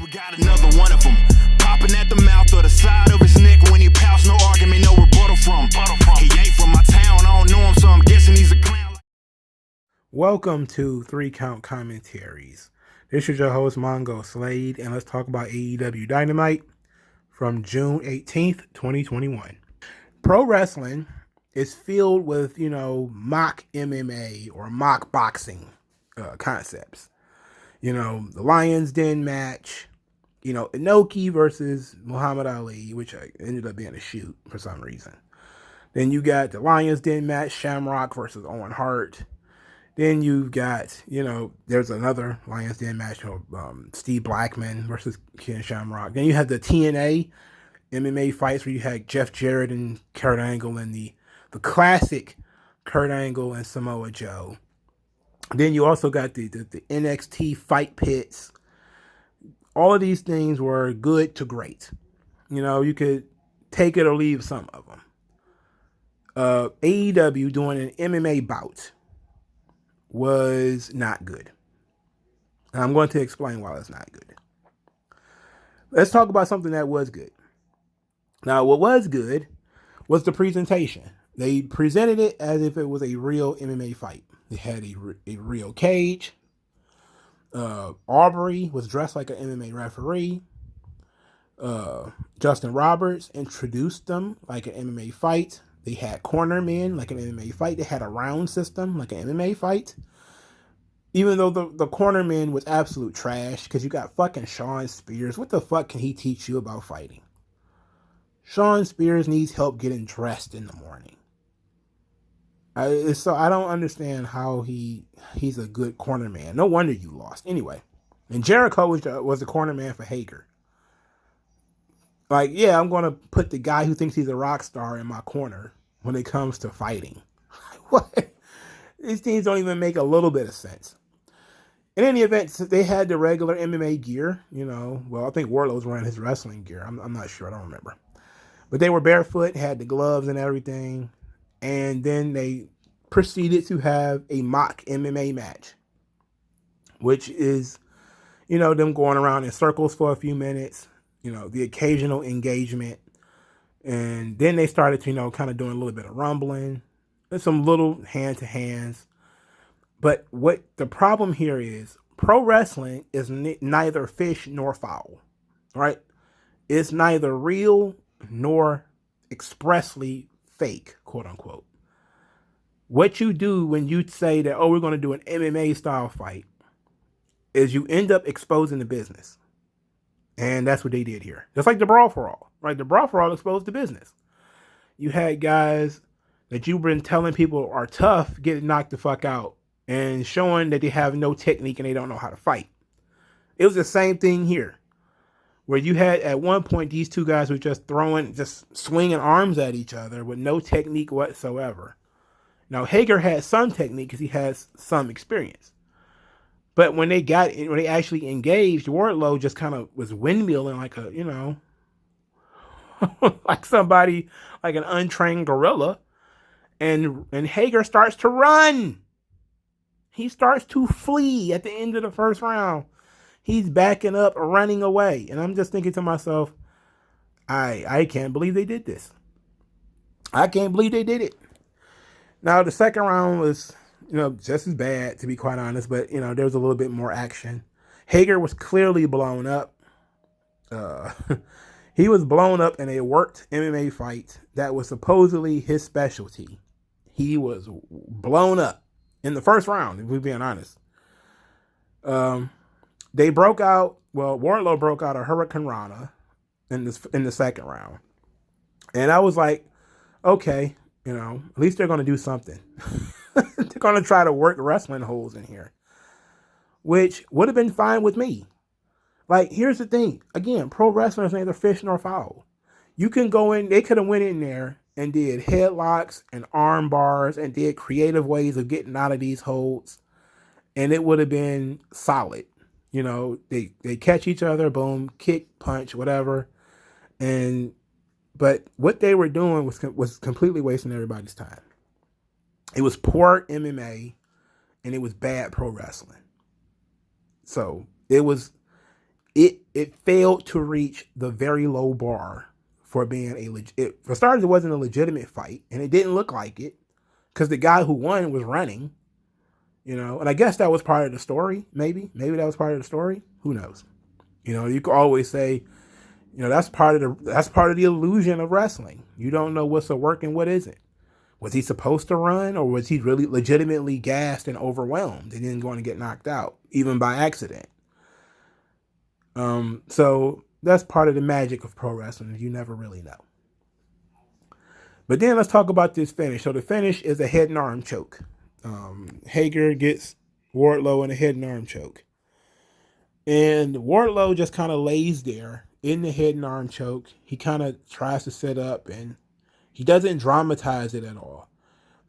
We got another one of them. Popping at the mouth or the side of his neck when he pouts. No argument, no rebuttal from. He ain't from my town, I don't know him, so I'm guessing he's a clown. Welcome to 3 Count Commentaries. This is your host, MagMongoSlade, and let's talk about AEW Dynamite from June 18th, 2021. Pro wrestling is filled with, mock MMA or mock boxing concepts. The Lions Den match, Inoki versus Muhammad Ali, which ended up being a shoot for some reason. Then you got the Lions Den match, Shamrock versus Owen Hart. Then you've got, there's another Lions Den match, Steve Blackman versus Ken Shamrock. Then you have the TNA MMA fights where you had Jeff Jarrett and Kurt Angle and the classic Kurt Angle and Samoa Joe. Then you also got the NXT fight pits. All of these things were good to great. You could take it or leave some of them. AEW doing an MMA bout was not good. And I'm going to explain why it's not good. Let's talk about something that was good. Now, what was good was the presentation. They presented it as if it was a real MMA fight. They had a real cage. Aubrey was dressed like an MMA referee. Justin Roberts introduced them like an MMA fight. They had cornermen like an MMA fight. They had a round system like an MMA fight. Even though the cornerman was absolute trash because you got fucking Sean Spears. What the fuck can he teach you about fighting? Sean Spears needs help getting dressed in the morning. So I don't understand how he's a good corner man. No wonder you lost. Anyway, and Jericho was the corner man for Hager. Like, yeah, I'm going to put the guy who thinks he's a rock star in my corner when it comes to fighting. What? These things don't even make a little bit of sense. In any event, they had the regular MMA gear. Well, I think Wardlow was wearing his wrestling gear. I'm not sure. I don't remember. But they were barefoot, had the gloves and everything. And then they proceeded to have a mock MMA match, which is, them going around in circles for a few minutes, the occasional engagement. And then they started to, kind of doing a little bit of rumbling and some little hand-to-hands. But what the problem here is, pro wrestling is neither fish nor fowl, right? It's neither real nor expressly fake, quote unquote. What you do when you say that, we're going to do an MMA style fight is you end up exposing the business. And that's what they did here. Just like the Brawl for All, right? The Brawl for All exposed the business. You had guys that you've been telling people are tough getting knocked the fuck out and showing that they have no technique and they don't know how to fight. It was the same thing here, where you had at one point these two guys were just swinging arms at each other with no technique whatsoever. Now, Hager had some technique because he has some experience. But when they actually engaged, Wardlow just kind of was windmilling like like somebody, like an untrained gorilla. And Hager starts to run. He starts to flee at the end of the first round. He's backing up, running away. And I'm just thinking to myself, I can't believe they did this. I can't believe they did it. Now, the second round was, just as bad, to be quite honest. But, there was a little bit more action. Hager was clearly blown up. He was blown up in a worked MMA fight that was supposedly his specialty. He was blown up in the first round, if we're being honest. They broke out. Well, Wardlow broke out a Hurricane Rana in the second round, and I was like, okay, at least they're going to do something. They're going to try to work wrestling holes in here, which would have been fine with me. Like, here's the thing. Again, pro wrestlers neither fish nor fowl. You can go in. They could have went in there and did headlocks and arm bars and did creative ways of getting out of these holds, and it would have been solid. They catch each other, boom, kick, punch, whatever. But what they were doing was completely wasting everybody's time. It was poor MMA and it was bad pro wrestling. So it was it failed to reach the very low bar for being a legit. For starters, it wasn't a legitimate fight, and it didn't look like it because the guy who won was running. And I guess that was part of the story. Maybe that was part of the story. Who knows? You could always say, that's part of the illusion of wrestling. You don't know what's a work and what isn't. Was he supposed to run, or was he really legitimately gassed and overwhelmed and then going to get knocked out, even by accident? So that's part of the magic of pro wrestling. You never really know. But then let's talk about this finish. So the finish is a head and arm choke. Hager gets Wardlow in a head and arm choke. And Wardlow just kind of lays there in the head and arm choke. He kind of tries to sit up, and he doesn't dramatize it at all.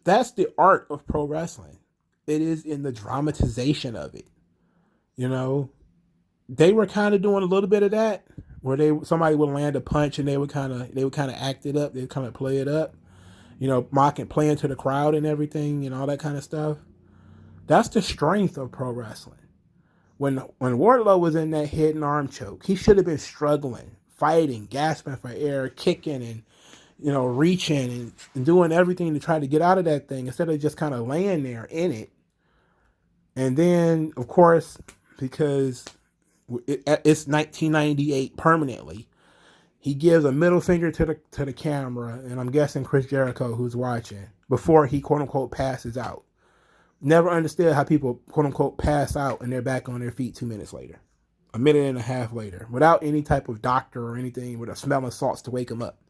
That's the art of pro wrestling. It is in the dramatization of it. They were kind of doing a little bit of that, where somebody would land a punch and they would kind of act it up. They would kind of play it up, playing to the crowd and everything and all that kind of stuff. That's the strength of pro wrestling. When Wardlow was in that head and arm choke, he should have been struggling, fighting, gasping for air, kicking and reaching and doing everything to try to get out of that thing instead of just kind of laying there in it. And then, of course, because it's 1998 permanently, he gives a middle finger to the camera, and I'm guessing Chris Jericho, who's watching, before he quote unquote passes out. Never understood how people quote unquote pass out and they're back on their feet 2 minutes later, a minute and a half later, without any type of doctor or anything with a smelling salts to wake him up.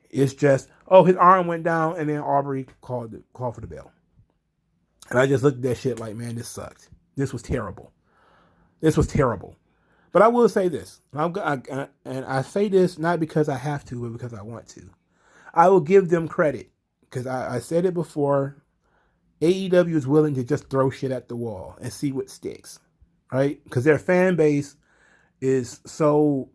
It's just, his arm went down, and then Aubrey called for the bell. And I just looked at that shit like, man, this sucked. This was terrible. But I will say this, and I say this not because I have to, but because I want to. I will give them credit, because I said it before. AEW is willing to just throw shit at the wall and see what sticks, right? Because their fan base is so...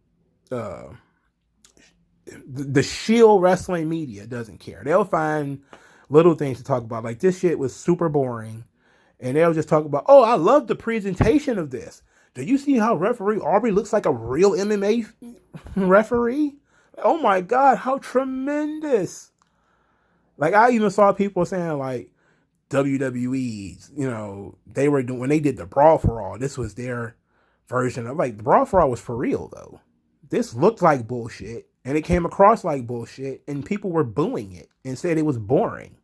the shield wrestling media doesn't care. They'll find little things to talk about. Like, this shit was super boring. And they'll just talk about, I love the presentation of this. Do you see how referee Aubrey looks like a real MMA referee? Oh my God, how tremendous. Like, I even saw people saying, like, WWE, they were doing, when they did the Brawl for All, this was their version of, like, the Brawl for All was for real, though. This looked like bullshit, and it came across like bullshit, and people were booing it and said it was boring.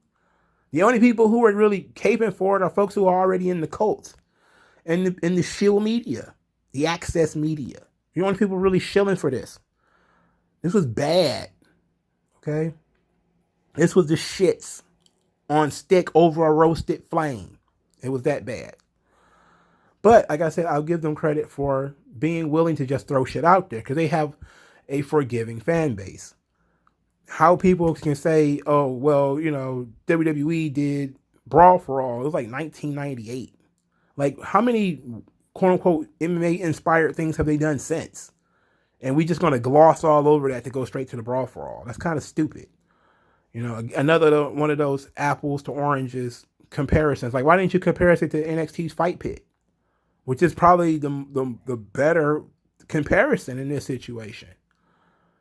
The only people who are really caping for it are folks who are already in the cult and in the shill media, the access media. The only people really shilling for this. This was bad. Okay? This was the shits on stick over a roasted flame. It was that bad. But, like I said, I'll give them credit for being willing to just throw shit out there because they have a forgiving fan base. How people can say, WWE did Brawl for All. It was like 1998. Like, how many quote-unquote MMA-inspired things have they done since? And we just going to gloss all over that to go straight to the Brawl for All. That's kind of stupid. Another one of those apples to oranges comparisons. Like, why didn't you compare it to NXT's Fight Pit? Which is probably the better comparison in this situation.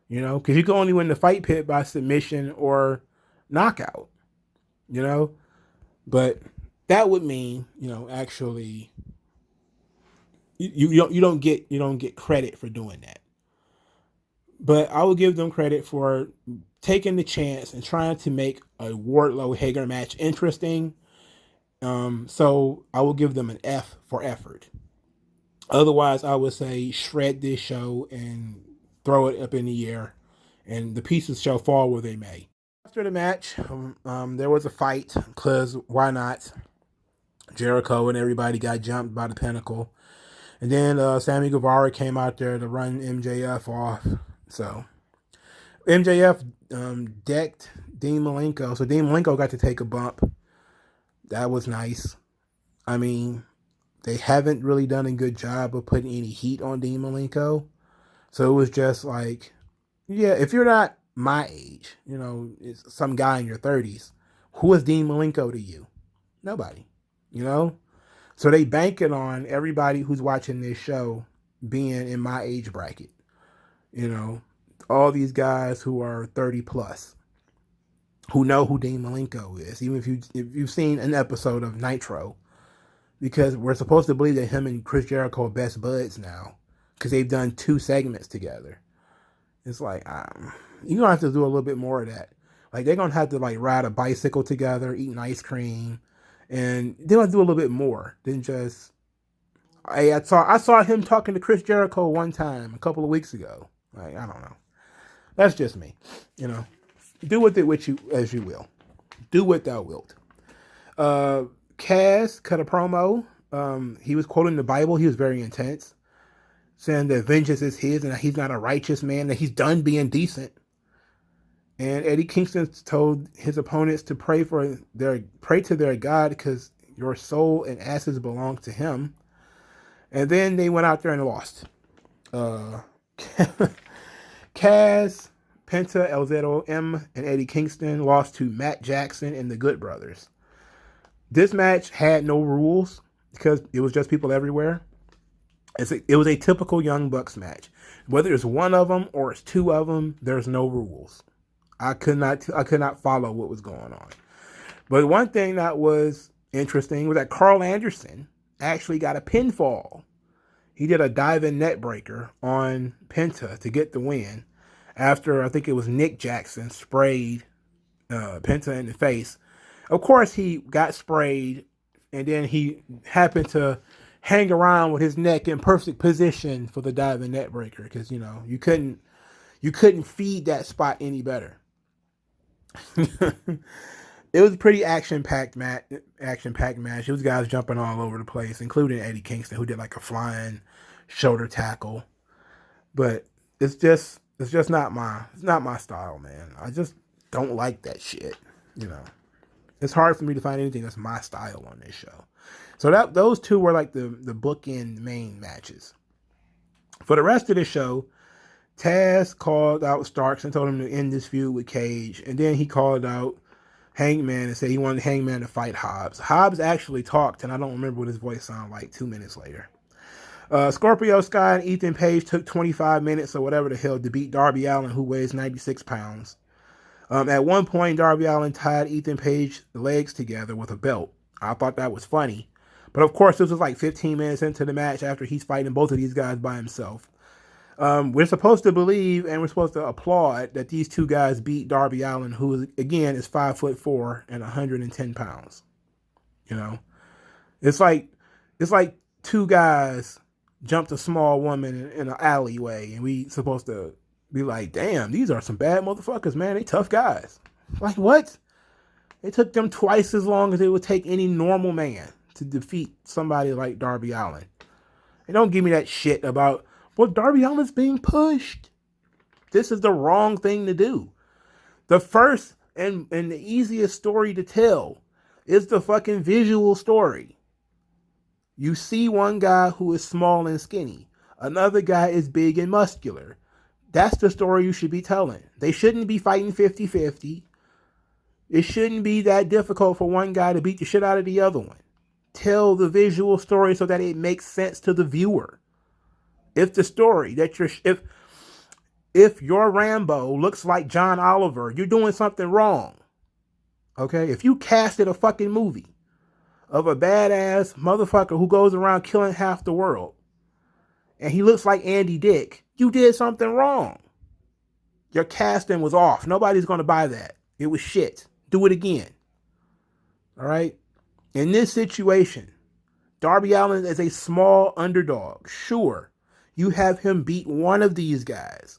Because you can only win the Fight Pit by submission or knockout. But that would mean, actually, you don't get credit for doing that. But I will give them credit for taking the chance and trying to make a Wardlow Hager match interesting. So I will give them an F for effort. Otherwise, I would say shred this show and throw it up in the air, and the pieces shall fall where they may. After the match, there was a fight, because why not? Jericho and everybody got jumped by the Pinnacle. And then Sammy Guevara came out there to run MJF off. So MJF decked Dean Malenko. So Dean Malenko got to take a bump. That was nice. I mean, they haven't really done a good job of putting any heat on Dean Malenko. So it was just like, yeah, if you're not my age, it's some guy in your 30s, who is Dean Malenko to you? Nobody, So they bank it on everybody who's watching this show being in my age bracket. You know, all these guys who are 30 plus, who know who Dean Malenko is, even if you've seen an episode of Nitro, because we're supposed to believe that him and Chris Jericho are best buds now, because they've done 2 segments together. It's like, you're gonna have to do a little bit more of that. Like, they're gonna have to like ride a bicycle together, eating ice cream, and they're gonna do a little bit more than just. I saw him talking to Chris Jericho one time a couple of weeks ago. Like, I don't know. That's just me. You know, do with it as you will. Do what thou wilt. Cass cut a promo. He was quoting the Bible. He was very intense, saying that vengeance is his and that he's not a righteous man, that he's done being decent. And Eddie Kingston told his opponents to pray to their God, because your soul and asses belong to him. And then they went out there and lost. Cass, Penta, El Zero M, and Eddie Kingston lost to Matt Jackson and the Good Brothers. This match had no rules because it was just people everywhere. It was a typical Young Bucks match. Whether it's one of them or it's 2 of them, there's no rules. I could not follow what was going on. But one thing that was interesting was that Carl Anderson actually got a pinfall. He did a diving net breaker on Penta to get the win after, I think it was Nick Jackson, sprayed Penta in the face. Of course, he got sprayed, and then he happened to hang around with his neck in perfect position for the diving net breaker, because, you know, you couldn't feed that spot any better. It was a pretty action-packed match. It was guys jumping all over the place, including Eddie Kingston, who did like a flying shoulder tackle. But it's just not my style, man. I just don't like that shit. You know, it's hard for me to find anything that's my style on this show. So those 2 were like the bookend main matches. For the rest of the show, Taz called out Starks and told him to end this feud with Cage, and then he called out Hangman and said he wanted Hangman to fight Hobbs. Hobbs actually talked, and I don't remember what his voice sounded like 2 minutes later. Scorpio Sky and Ethan Page took 25 minutes or whatever the hell to beat Darby Allin, who weighs 96 pounds. At one point, Darby Allin tied Ethan Page's legs together with a belt. I thought that was funny. But of course, this was like 15 minutes into the match after he's fighting both of these guys by himself. We're supposed to believe and we're supposed to applaud that these 2 guys beat Darby Allin, who again is 5'4" and 110 pounds. You know, it's like 2 guys jumped a small woman in an alleyway, and we supposed to be like, damn, these are some bad motherfuckers, man. They tough guys. Like, what? It took them twice as long as it would take any normal man to defeat somebody like Darby Allin. And don't give me that shit about, well, Darby Allin's being pushed. This is the wrong thing to do. The first and the easiest story to tell is the fucking visual story. You see one guy who is small and skinny. Another guy is big and muscular. That's the story you should be telling. They shouldn't be fighting 50-50. It shouldn't be that difficult for one guy to beat the shit out of the other one. Tell the visual story so that it makes sense to the viewer. If the story that if your Rambo looks like John Oliver, you're doing something wrong. Okay? If you casted a fucking movie of a badass motherfucker who goes around killing half the world, and he looks like Andy Dick, you did something wrong. Your casting was off. Nobody's going to buy that. It was shit. Do it again. All right? In this situation, Darby Allin is a small underdog. Sure, you have him beat one of these guys.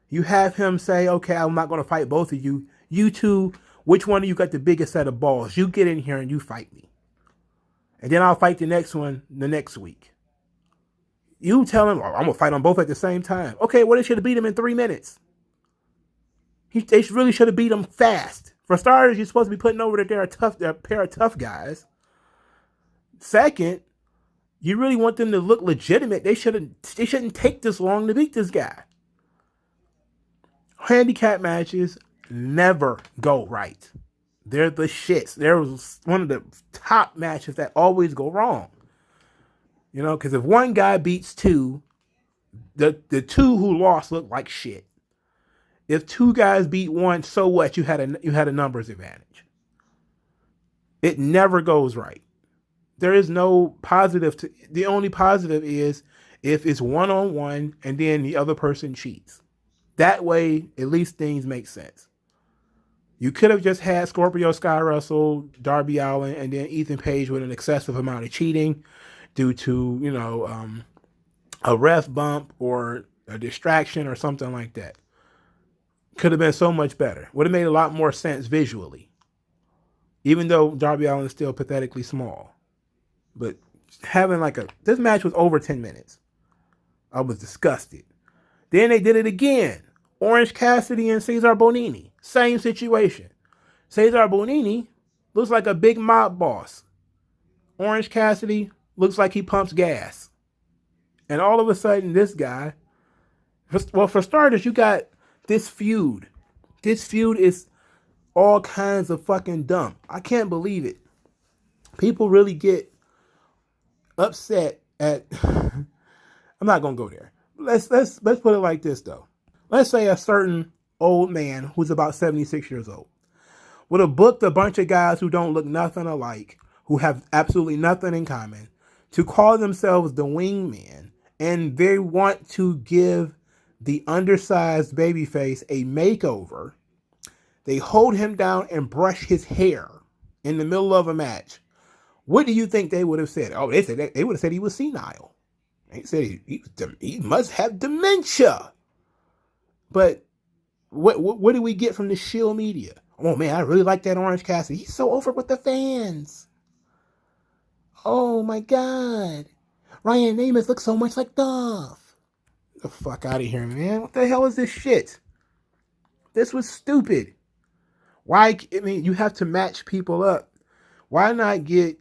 You have him say, okay, I'm not going to fight both of you. You two, which one of you got the biggest set of balls? You get in here and you fight me. And then I'll fight the next one the next week. You tell him, oh, I'm going to fight them both at the same time. Okay, well, they should have beat him in 3 minutes. They really should have beat him fast. For starters, you're supposed to be putting over that they're a pair of tough guys. Second, you really want them to look legitimate. They shouldn't take this long to beat this guy. Handicap matches never go right. They're the shits. They're one of the top matches that always go wrong. You know, because if one guy beats two, The two who lost looked like shit. If two guys beat one, so what? You had a numbers advantage. It never goes right. There is no positive. The only positive is if it's 1-on-1 and then the other person cheats. That way, at least things make sense. You could have just had Scorpio Sky Russell, Darby Allin, and then Ethan Page with an excessive amount of cheating due to, a ref bump or a distraction or something like that. Could have been so much better. Would have made a lot more sense visually. Even though Darby Allin is still pathetically small. But having this match was over 10 minutes. I was disgusted. Then they did it again. Orange Cassidy and Cesar Bonini. Same situation. Cesar Bonini looks like a big mob boss. Orange Cassidy looks like he pumps gas. And all of a sudden, this guy... Well, for starters, you got this feud. This feud is all kinds of fucking dumb. I can't believe it. People really get upset at... I'm not going to go there. Let's put it like this, though. Let's say a certain old man who's about 76 years old would have booked a bunch of guys who don't look nothing alike, who have absolutely nothing in common, to call themselves the wingmen, and they want to give the undersized babyface a makeover. They hold him down and brush his hair in the middle of a match. What do you think they would have said? Oh, they would have said he was senile. They said he must have dementia. But what do we get from the shill media? Oh man, I really like that Orange Cassidy. He's so over with the fans. Oh my God. Ryan Nemeth looks so much like Dolph. Get the fuck out of here, man. What the hell is this shit? This was stupid. Why? I mean, you have to match people up. Why not get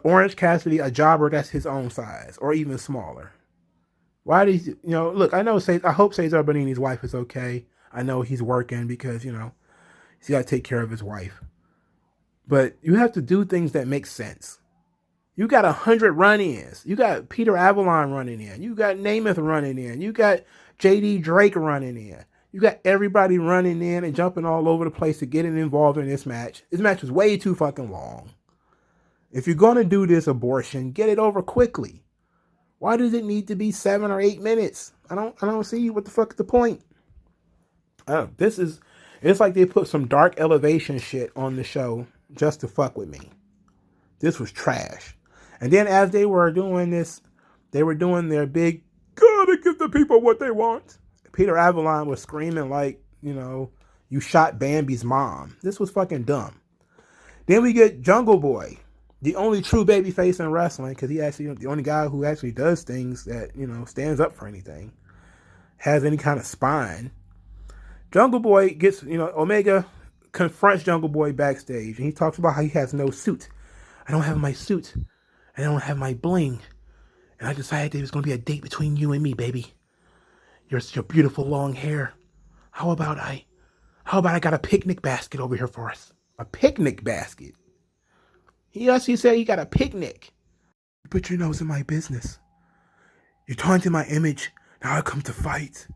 Orange Cassidy a jobber that's his own size or even smaller? Why did look, I hope Cesar Bonini's wife is okay. I know he's working because, he's got to take care of his wife. But you have to do things that make sense. You got 100 run-ins. You got Peter Avalon running in. You got Namath running in. You got JD Drake running in. You got everybody running in and jumping all over the place to get involved in this match. This match was way too fucking long. If you're going to do this abortion, get it over quickly. Why does it need to be 7 or 8 minutes? I don't see what the fuck is the point. It's like they put some dark elevation shit on the show just to fuck with me. This was trash. And then as they were doing this, they were doing their big, gotta give the people what they want. Peter Avalon was screaming like, you shot Bambi's mom. This was fucking dumb. Then we get Jungle Boy, the only true babyface in wrestling, because he actually the only guy who actually does things that, stands up for anything, has any kind of spine. Jungle Boy gets, Omega confronts Jungle Boy backstage, and he talks about how he has no suit. I don't have my suit. I don't have my bling. And I decided there was going to be a date between you and me, baby. Your beautiful long hair. How about I got a picnic basket over here for us? A picnic basket? He actually said he got a picnic. You put your nose in my business. You're taunting my image. Now I come to fight.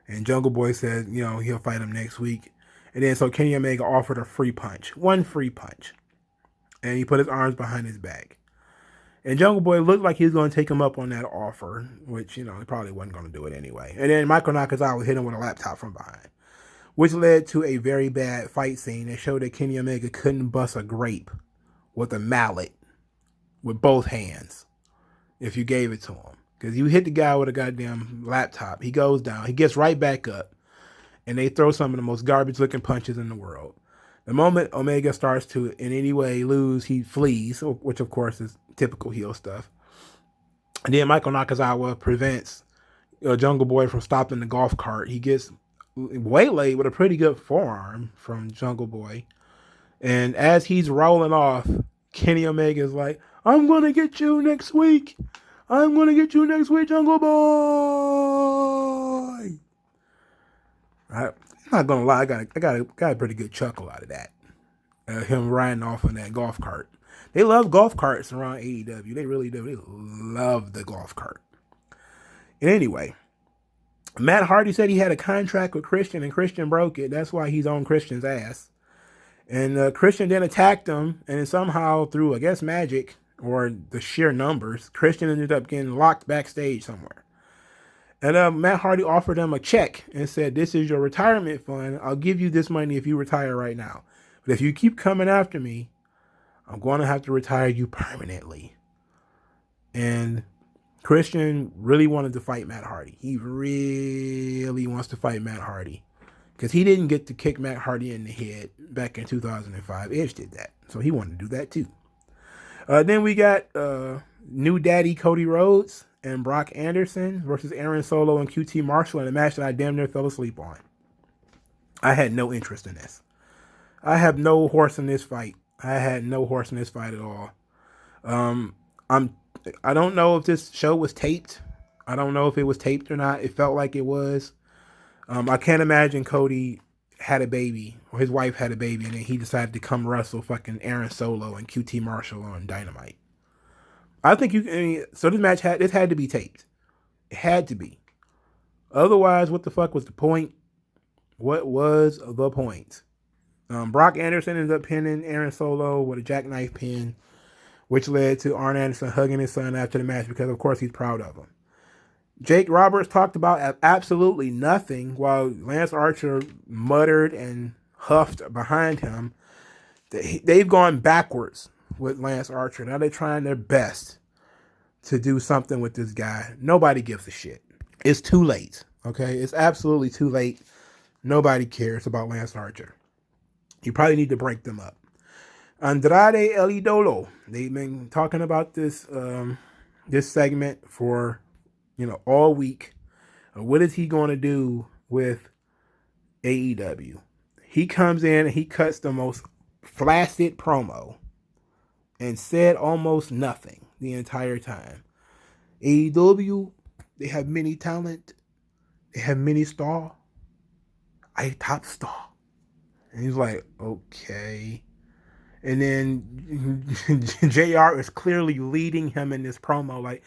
And Jungle Boy said, he'll fight him next week. And then so Kenny Omega offered a free punch. One free punch. And he put his arms behind his back. And Jungle Boy looked like he was going to take him up on that offer, which, he probably wasn't going to do it anyway. And then Michael Nakazawa hit him with a laptop from behind, which led to a very bad fight scene that showed that Kenny Omega couldn't bust a grape with a mallet with both hands if you gave it to him. Because you hit the guy with a goddamn laptop, he goes down, he gets right back up, and they throw some of the most garbage-looking punches in the world. The moment Omega starts to in any way lose, he flees, which of course is typical heel stuff. And then Michael Nakazawa prevents Jungle Boy from stopping the golf cart. He gets waylaid with a pretty good forearm from Jungle Boy. And as he's rolling off, Kenny Omega is like, I'm going to get you next week. I'm going to get you next week, Jungle Boy. I'm not going to lie. I got a pretty good chuckle out of that. Him riding off on that golf cart. They love golf carts around AEW. They really do. They love the golf cart. And anyway, Matt Hardy said he had a contract with Christian and Christian broke it. That's why he's on Christian's ass. And Christian then attacked him, and somehow through, I guess, magic or the sheer numbers, Christian ended up getting locked backstage somewhere. And Matt Hardy offered him a check and said, "This is your retirement fund. I'll give you this money if you retire right now. But if you keep coming after me, I'm going to have to retire you permanently." And Christian really wanted to fight Matt Hardy. He really wants to fight Matt Hardy. Because he didn't get to kick Matt Hardy in the head back in 2005. Edge did that. So he wanted to do that too. Then we got new daddy Cody Rhodes and Brock Anderson versus Aaron Solo and QT Marshall in a match that I damn near fell asleep on. I had no interest in this. I have no horse in this fight. I had no horse in this fight at all. I don't know if this show was taped. I don't know if it was taped or not. It felt like it was. I can't imagine Cody had a baby, or his wife had a baby, and then he decided to come wrestle fucking Aaron Solo and QT Marshall on Dynamite. So this match had to be taped. It had to be. Otherwise, what the fuck was the point? What was the point? Brock Anderson ended up pinning Aaron Solo with a jackknife pin, which led to Arn Anderson hugging his son after the match because, of course, he's proud of him. Jake Roberts talked about absolutely nothing while Lance Archer muttered and huffed behind him. They've gone backwards with Lance Archer. Now they're trying their best to do something with this guy. Nobody gives a shit. It's too late, okay? It's absolutely too late. Nobody cares about Lance Archer. You probably need to break them up. Andrade El Idolo. They've been talking about this segment for all week. What is he going to do with AEW? He comes in and he cuts the most flaccid promo and said almost nothing the entire time. AEW, they have many talent. They have many star. I top star. And he's like, okay. And then JR is clearly leading him in this promo like,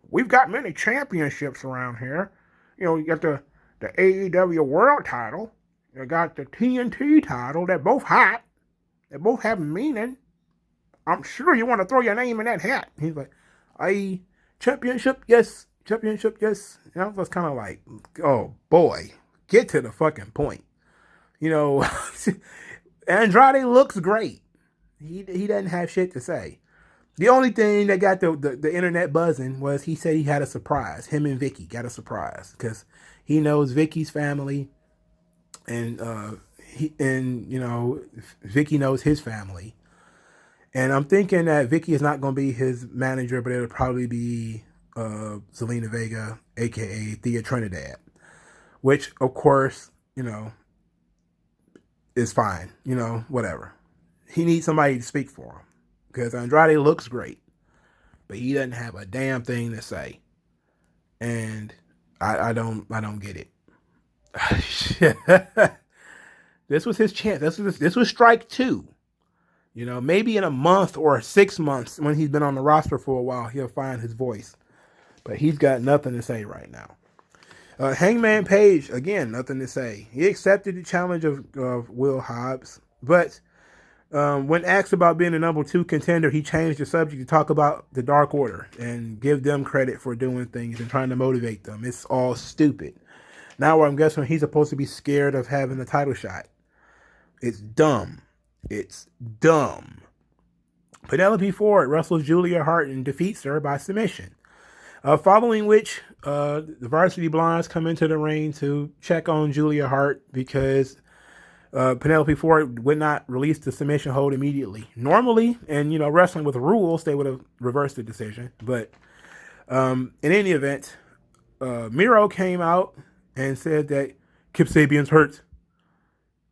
we've got many championships around here. You got the AEW World title. You got the TNT title. They're both hot. They both have meaning. I'm sure you want to throw your name in that hat. He's like, championship, yes. Championship, yes. I was kind of like, oh, boy. Get to the fucking point. Andrade looks great. He doesn't have shit to say. The only thing that got the internet buzzing was he said he had a surprise. Him and Vicky got a surprise because he knows Vicky's family, and Vicky knows his family. And I'm thinking that Vicky is not going to be his manager, but it'll probably be Zelina Vega, aka Thea Trinidad, which of course is fine. Whatever. He needs somebody to speak for him. Because Andrade looks great, but he doesn't have a damn thing to say, and I don't get it. This was his chance. This was strike two. Maybe in a month or 6 months when he's been on the roster for a while, he'll find his voice, but he's got nothing to say right now. Hangman Page, again, nothing to say. He accepted the challenge of Will Hobbs, but when asked about being a number 2 contender, he changed the subject to talk about the Dark Order and give them credit for doing things and trying to motivate them. It's all stupid. Now I'm guessing he's supposed to be scared of having a title shot. It's dumb. It's dumb. Penelope Ford wrestles Julia Hart and defeats her by submission. Following which, the Varsity Blondes come into the ring to check on Julia Hart because Penelope Ford would not release the submission hold immediately. Normally, and wrestling with rules, they would have reversed the decision. But in any event, Miro came out and said that Kip Sabian's hurt,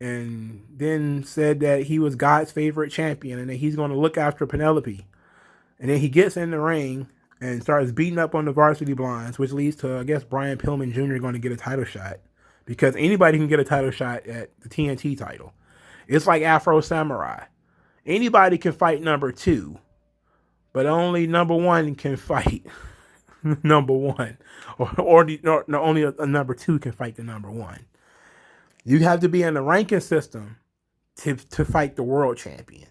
and then said that he was God's favorite champion and that he's going to look after Penelope. And then he gets in the ring and starts beating up on the Varsity Blondes, which leads to, I guess, Brian Pillman Jr. going to get a title shot. Because anybody can get a title shot at the TNT title. It's like Afro Samurai. Anybody can fight number 2, but only number 1 can fight. number one, or only a number two can fight the number one. You have to be in the ranking system to fight the world champion.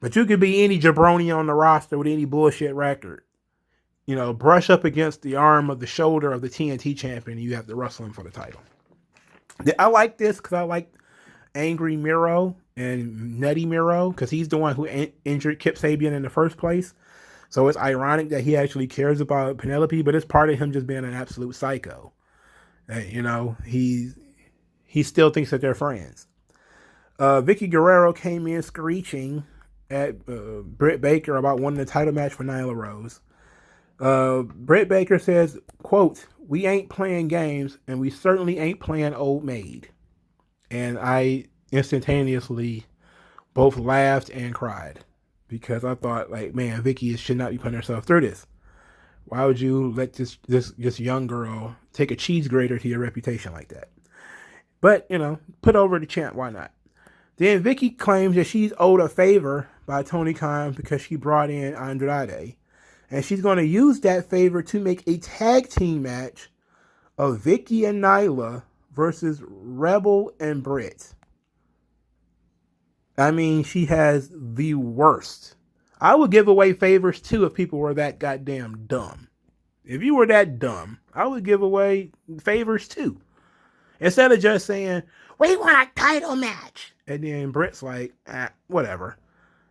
But you could be any jabroni on the roster with any bullshit record. You know, brush up against the arm of the shoulder of the TNT champion, and you have to wrestle him for the title. I like this because I like Angry Miro and Nutty Miro because he's the one who injured Kip Sabian in the first place. So it's ironic that he actually cares about Penelope, but it's part of him just being an absolute psycho. You know, he still thinks that they're friends. Vicky Guerrero came in screeching at Britt Baker about winning the title match for Nyla Rose. Britt Baker says, quote, "We ain't playing games, and we certainly ain't playing old maid." And I instantaneously both laughed and cried because I thought, like, man, Vicky should not be putting herself through this. Why would you let this young girl take a cheese grater to your reputation like that? But, you know, put over the champ, why not? Then Vicky claims that she's owed a favor by Tony Khan because she brought in Andrade. And she's going to use that favor to make a tag team match of Vicky and Nyla versus Rebel and Britt. I mean, she has the worst. I would give away favors too if people were that goddamn dumb. If you were that dumb, I would give away favors too. Instead of just saying, "We want a title match." And then Britt's like, whatever.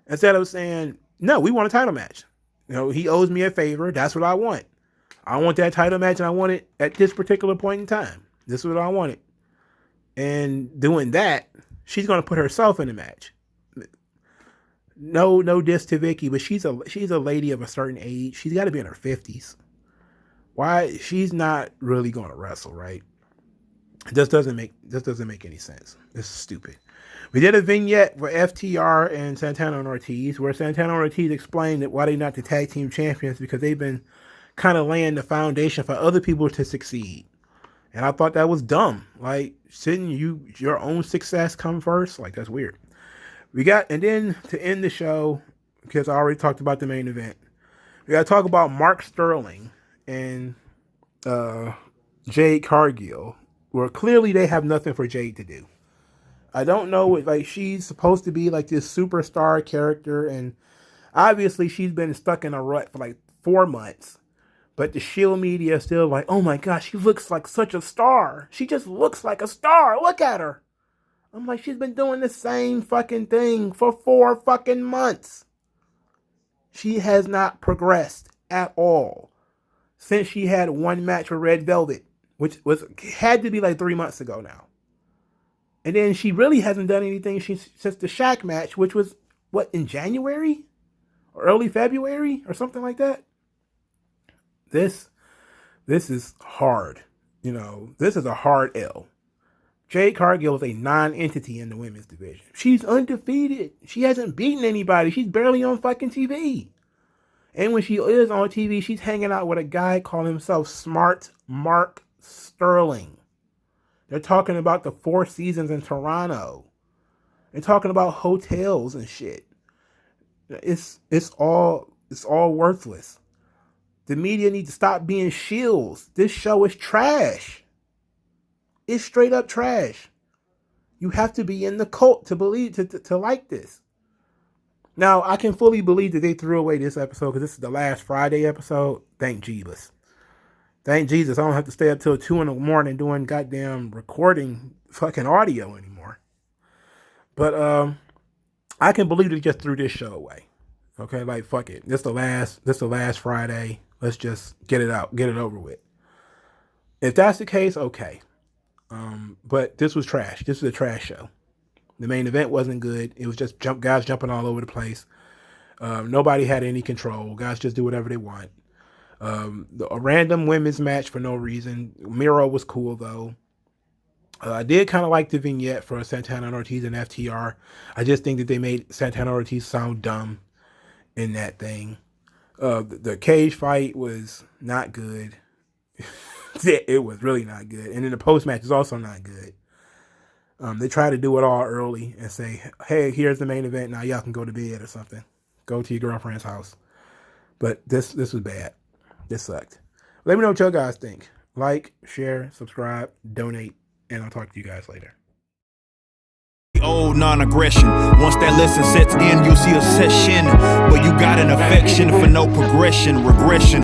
Instead of saying, "No, we want a title match. You know, he owes me a favor. That's what I want. I want that title match and I want it at this particular point in time. This is what I wanted." And doing that, she's going to put herself in the match. No diss to Vicky, but she's a lady of a certain age. She's got to be in her 50s. Why? She's not really going to wrestle, right? It just doesn't make any sense. This is stupid. We did a vignette for FTR and Santana and Ortiz, where Santana and Ortiz explained that why they're not the tag team champions because they've been kind of laying the foundation for other people to succeed. And I thought that was dumb. Like, shouldn't your own success come first? Like, that's weird. And then to end the show, because I already talked about the main event, we got to talk about Mark Sterling and Jade Cargill, where clearly they have nothing for Jade to do. I don't know, like, she's supposed to be like this superstar character, and obviously she's been stuck in a rut for like 4 months. But the Shield media is still like, "Oh my gosh, she looks like such a star. She just looks like a star. Look at her." I'm like, she's been doing the same fucking thing for 4 fucking months. She has not progressed at all since she had one match with Red Velvet, which had to be like 3 months ago now. And then she really hasn't done anything since the Shaq match, which was, in January? Or early February? Or something like that? This is hard. You know, this is a hard L. Jade Cargill is a non-entity in the women's division. She's undefeated. She hasn't beaten anybody. She's barely on fucking TV. And when she is on TV, she's hanging out with a guy calling himself Smart Mark Sterling. They're talking about the 4 seasons in Toronto. They're talking about hotels and shit. It's all worthless. The media needs to stop being shills. This show is trash. It's straight up trash. You have to be in the cult to believe to like this. Now, I can fully believe that they threw away this episode because this is the last Friday episode. Thank Jesus. Thank Jesus. I don't have to stay up till 2 a.m. doing goddamn recording fucking audio anymore. But I can believe they just threw this show away. Okay, like, fuck it. This the last Friday. Let's just get it out. Get it over with. If that's the case, okay. But this was trash. This was a trash show. The main event wasn't good. It was just guys jumping all over the place. Nobody had any control. Guys just do whatever they want. A random women's match for no reason. Miro was cool, though. I did kind of like the vignette for Santana and Ortiz and FTR. I just think that they made Santana and Ortiz sound dumb in that thing. The cage fight was not good. It was really not good. And then the post-match is also not good. They try to do it all early and say, "Hey, here's the main event. Now y'all can go to bed or something. Go to your girlfriend's house." But this was bad. This sucked. Let me know what you guys think. Like, share, subscribe, donate, and I'll talk to you guys later. Old non-aggression. Once that lesson sets in, you'll see a session where you got an affection for no progression, regression.